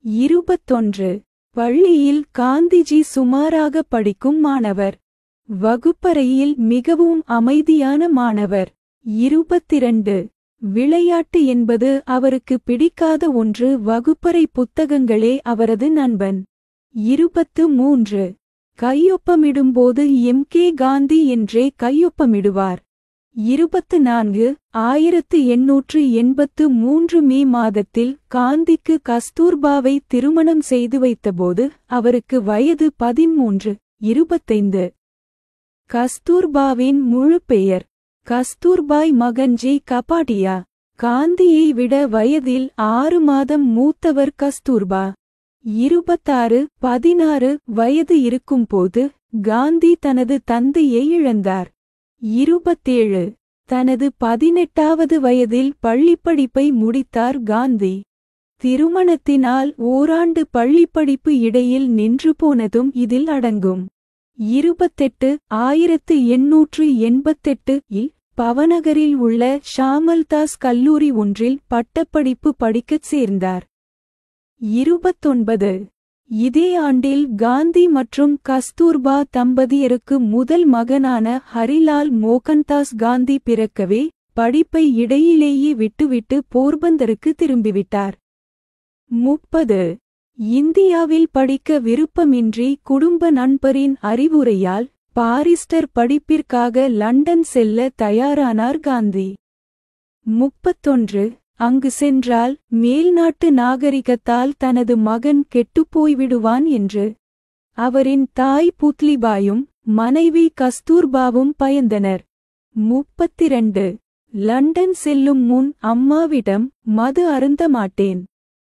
21. பள்ளியில் காந்திஜி சுமாராக படிக்கும் மாணவர். வகுப்பறையில் மிகவும் அமைதியான மாணவர். 22. விளையாட்டு என்பது அவருக்கு பிடிக்காத ஒன்று. வகுப்பறை புத்தகங்களே அவரது நண்பன். 23. கையொப்பமிடும்போது எம்.கே. காந்தி என்றே கையொப்பமிடுவார். 24. 1883 மே மாதத்தில் காந்திக்கு கஸ்தூர்பாவை திருமணம் செய்து வைத்தபோது அவருக்கு வயது 13. 25. கஸ்தூர்பாவின் முழு பெயர் கஸ்தூர்பாய் மகன்ஜி கபாடியா. காந்தியை விட வயதில் 6 மாதம் மூத்தவர் கஸ்தூர்பா. 26. 16 வயது இருக்கும்போது காந்தி தனது தந்தையை இழந்தார். 27. தனது 18வது வயதில் பள்ளிப்படிப்பை முடித்தார் காந்தி. திருமணத்தினால் ஓராண்டு பள்ளிப்படிப்பு இடையில் நின்று போனதும் இதில் அடங்கும். 28. 1888 இல் பவநகரில் உள்ள ஷாமல்தாஸ் கல்லூரி ஒன்றில் பட்டப்படிப்பு படிக்கச் சேர்ந்தார். 29. இதே ஆண்டில் காந்தி மற்றும் கஸ்தூர்பா தம்பதியருக்கு முதல் மகனான ஹரிலால் மோகன்தாஸ் காந்தி பிறக்கவே படிப்பை இடையிலேயே விட்டுவிட்டு போர்பந்தருக்கு திரும்பிவிட்டார். 30. இந்தியாவில் படிக்க விருப்பமின்றி குடும்ப நண்பரின் அறிவுரையால் பாரிஸ்டர் படிப்பிற்காக லண்டன் செல்ல தயாரானார் காந்தி. 31. அங்கு சென்றால் மேல்நாட்டு நாகரிகத்தால் தனது மகன் கெட்டுப்போய்விடுவான் என்று அவரின் தாய் புத்லிபாயும் மனைவி கஸ்தூர்பாவும் பயந்தனர். 32. லண்டன் செல்லும் முன் அம்மாவிடம் மது அருந்த மாட்டேன்,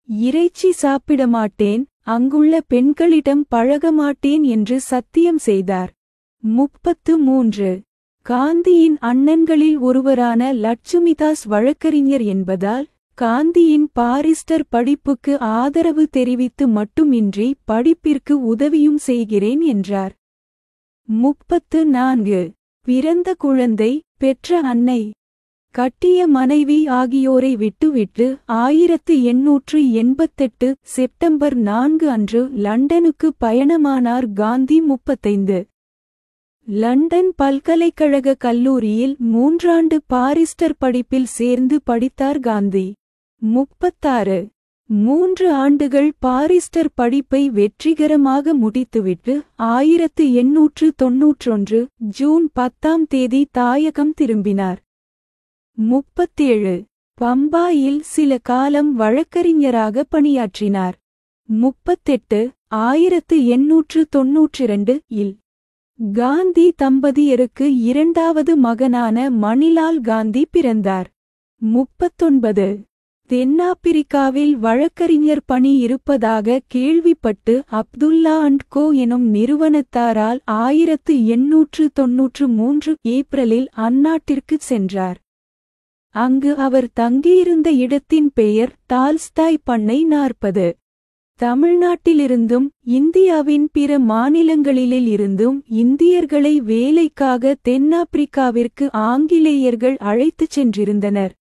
இறைச்சி சாப்பிட மாட்டேன், அங்குள்ள பெண்களிடம் பழக மாட்டேன் என்று சத்தியம் செய்தார். 33. காந்தியின் அண்ணன்களில் ஒருவரான லட்சுமிதாஸ் வழக்கறிஞர் என்பதால் காந்தியின் பாரிஸ்டர் படிப்புக்கு ஆதரவு தெரிவித்து மட்டுமின்றி படிப்பிற்கு உதவியும் செய்கிறேன் என்றார். 34. பிறந்த குழந்தை, பெற்ற அன்னை, கட்டிய மனைவி ஆகியோரை விட்டுவிட்டு 1888 செப்டம்பர் 4 அன்று லண்டனுக்கு பயணமானார் காந்தி. 35. லண்டன் பல்கலைக்கழக கல்லூரியில் 3 ஆண்டு பாரிஸ்டர் படிப்பில் சேர்ந்து படித்தார் காந்தி. 36. 3 ஆண்டுகள் பாரிஸ்டர் படிப்பை வெற்றிகரமாக முடித்துவிட்டு 1891 ஜூன் 10 தாயகம் திரும்பினார். 37. பம்பாயில் சில காலம் வழக்கறிஞராக பணியாற்றினார். 38. 1892 இல் காந்தி தம்பதியருக்கு 2வது மகனான மணிலால் காந்தி பிறந்தார். 39. தென்னாப்பிரிக்காவில் வழக்கறிஞர் பணி இருப்பதாக கேள்விப்பட்டு அப்துல்லா அண்ட் கோ எனும் நிறுவனத்தாரால் 1893 ஏப்ரலில் அந்நாட்டிற்கு சென்றார். அங்கு அவர் தங்கியிருந்த இடத்தின் பெயர் டால்ஸ்டாய் பண்ணை 40. தமிழ்நாட்டிலிருந்தும் இந்தியாவின் பிற மாநிலங்களிலிருந்தும் இந்தியர்களை வேலைக்காக தென்னாப்பிரிக்காவிற்கு ஆங்கிலேயர்கள் அழைத்துச் சென்றிருந்தனர்.